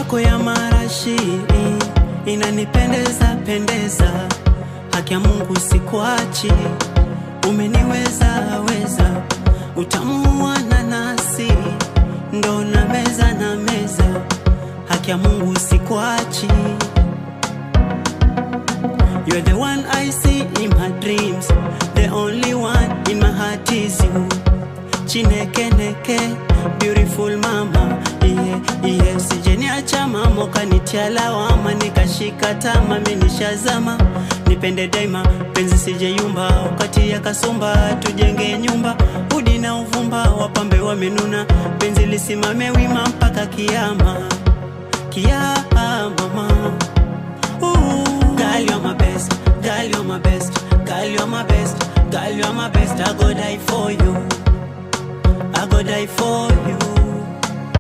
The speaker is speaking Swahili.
yako ya marashi inanipendeza pendeza, haki ya Mungu sikuachi, umeniweza weza, utamu wa nanasi ndo na meza, haki ya Mungu sikuachi. You're the one I see in my dreams, the only one in my heart is you. Chineke neke, beautiful mama, yeah. Usijeniacha mama, ukanitia lawama, nikashika tama, mimi nishazama. Nipende daima, penzi sijeyumba, wakati ya kasumba, tujenge nyumba. Udi na uvumba, wapambe wamenuna, penzi lisimame wima mpaka kiyama. Kiyama mama. Girl, you're my best, girl, you're my best, girl, you're my best, girl, you're my best. I go die for you, I go die for you.